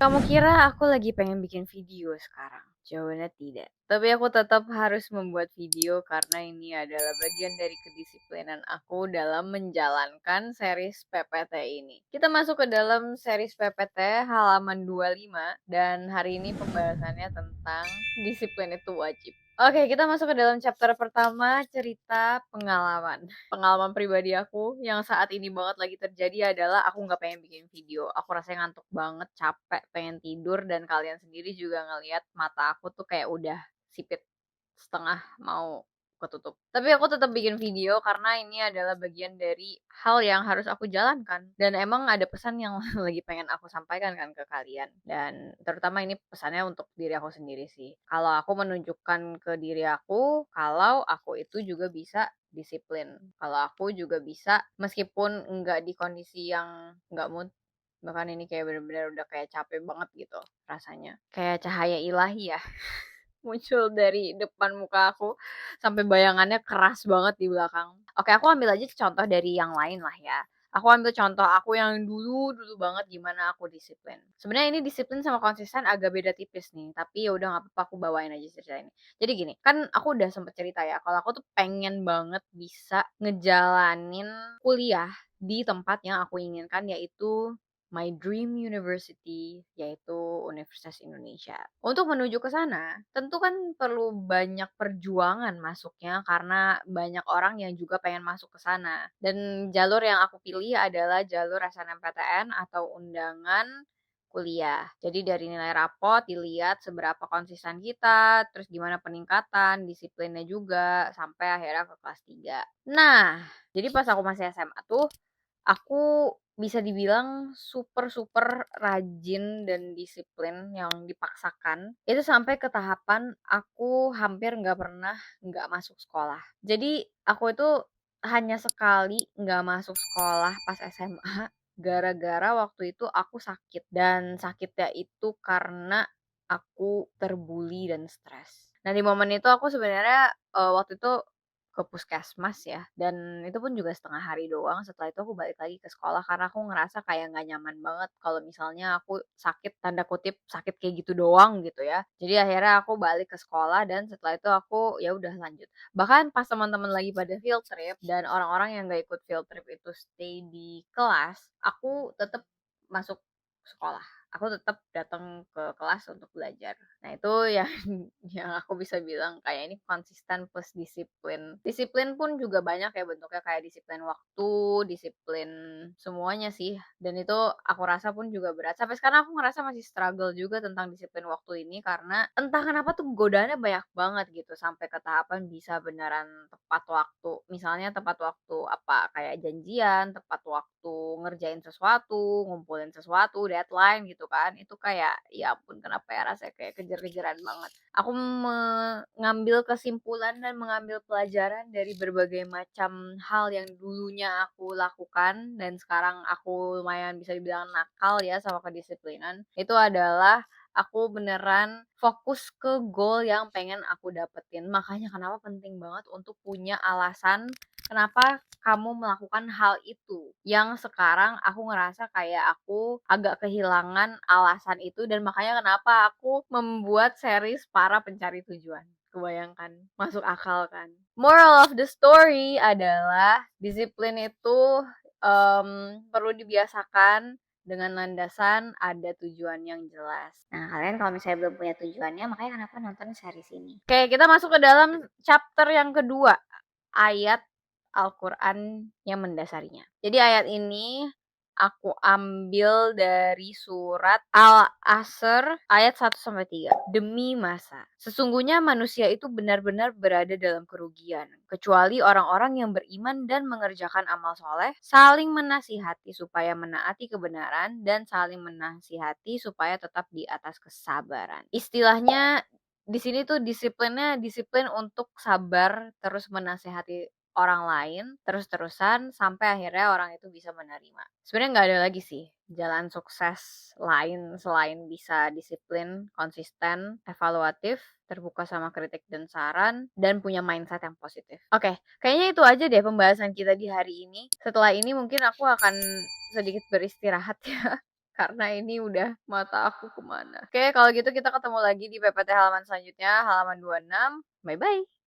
Kamu kira aku lagi pengen bikin video sekarang? Jawabannya tidak. Tapi aku tetap harus membuat video karena ini adalah bagian dari kedisiplinan aku dalam menjalankan series PPT ini. Kita masuk ke dalam series PPT halaman 25 dan hari ini pembahasannya tentang disiplin itu wajib. Oke, kita masuk ke dalam chapter pertama, cerita pengalaman. Pengalaman pribadi aku yang saat ini banget lagi terjadi adalah aku nggak pengen bikin video. Aku rasanya ngantuk banget, capek, pengen tidur dan kalian sendiri juga ngelihat mata aku tuh kayak udah sipit setengah mau ketutup. Tapi aku tetap bikin video karena ini adalah bagian dari hal yang harus aku jalankan. Dan emang ada pesan yang lagi pengen aku sampaikan kan ke kalian. Dan terutama ini pesannya untuk diri aku sendiri sih. Kalau aku menunjukkan ke diri aku, kalau aku itu juga bisa disiplin. Kalau aku juga bisa meskipun nggak di kondisi yang nggak mood, bahkan ini kayak bener-bener udah kayak capek banget gitu rasanya. Kayak cahaya ilahi ya muncul dari depan muka aku, sampai bayangannya keras banget di belakang. Oke, aku ambil aja contoh dari yang lain lah ya. Aku ambil contoh aku yang dulu-dulu banget gimana aku disiplin. Sebenarnya ini disiplin sama konsisten agak beda tipis nih, tapi ya udah nggak apa-apa aku bawain aja cerita ini. Jadi gini, kan aku udah sempet cerita ya, kalau aku tuh pengen banget bisa ngejalanin kuliah di tempat yang aku inginkan yaitu my dream university, yaitu Universitas Indonesia. Untuk menuju ke sana, tentu kan perlu banyak perjuangan masuknya karena banyak orang yang juga pengen masuk ke sana. Dan jalur yang aku pilih adalah jalur SNMPTN atau undangan kuliah. Jadi dari nilai rapot dilihat seberapa konsisten kita, terus gimana peningkatan, disiplinnya juga, sampai akhirnya ke kelas 3. Nah, jadi pas aku masih SMA tuh, aku bisa dibilang super-super rajin dan disiplin yang dipaksakan, itu sampai ke tahapan aku hampir nggak pernah nggak masuk sekolah. Jadi aku itu hanya sekali nggak masuk sekolah pas SMA, gara-gara waktu itu aku sakit dan sakitnya itu karena aku terbuli dan stres. Nah di momen itu aku sebenarnya, waktu itu ke puskesmas ya, dan itu pun juga setengah hari doang, setelah itu aku balik lagi ke sekolah karena aku ngerasa kayak nggak nyaman banget kalau misalnya aku sakit, tanda kutip, "sakit kayak gitu doang," gitu ya. Jadi akhirnya aku balik ke sekolah dan setelah itu aku ya udah lanjut. Bahkan pas teman-teman lagi pada field trip dan orang-orang yang nggak ikut field trip itu stay di kelas, aku tetap masuk sekolah. Aku tetap datang ke kelas untuk belajar. Nah itu yang yang aku bisa bilang kayak ini konsisten plus disiplin. Disiplin pun juga banyak ya bentuknya kayak disiplin waktu, disiplin semuanya sih. Dan itu aku rasa pun juga berat. Sampai sekarang aku ngerasa masih struggle juga tentang disiplin waktu ini karena entah kenapa tuh godaannya banyak banget gitu sampai ke tahapan bisa beneran tepat waktu. Misalnya tepat waktu apa kayak janjian, tepat waktu ngerjain sesuatu, ngumpulin sesuatu, deadline gitu kan. Itu kayak ya ampun kenapa ya rasanya kayak kejar-kejaran banget. Aku mengambil kesimpulan dan mengambil pelajaran dari berbagai macam hal yang dulunya aku lakukan dan sekarang aku lumayan bisa dibilang nakal ya sama kedisiplinan. Itu adalah aku beneran fokus ke goal yang pengen aku dapetin. Makanya kenapa penting banget untuk punya alasan kenapa kamu melakukan hal itu. Yang sekarang aku ngerasa kayak aku agak kehilangan alasan itu dan makanya kenapa aku membuat series para pencari tujuan. Kebayangkan, masuk akal kan? Moral of the story adalah disiplin itu perlu dibiasakan dengan landasan ada tujuan yang jelas. Nah, kalian kalau misalnya belum punya tujuannya, makanya kenapa nonton series ini. Oke, kita masuk ke dalam chapter yang kedua, ayat Al-Quran yang mendasarinya. Jadi ayat ini aku ambil dari surat Al-Asr ayat 1-3. Demi masa, sesungguhnya manusia itu benar-benar berada dalam kerugian, kecuali orang-orang yang beriman dan mengerjakan amal soleh, saling menasihati supaya menaati kebenaran, dan saling menasihati supaya tetap di atas kesabaran. Istilahnya di sini tuh disiplinnya disiplin untuk sabar terus menasihati orang lain terus-terusan sampai akhirnya orang itu bisa menerima. Sebenarnya nggak ada lagi sih jalan sukses lain selain bisa disiplin, konsisten, evaluatif, terbuka sama kritik dan saran, dan punya mindset yang positif. Oke, kayaknya itu aja deh pembahasan kita di hari ini. Setelah ini mungkin aku akan sedikit beristirahat ya. karena ini udah mata aku kemana. Oke, kalau gitu kita ketemu lagi di PPT halaman selanjutnya, halaman 26. Bye-bye.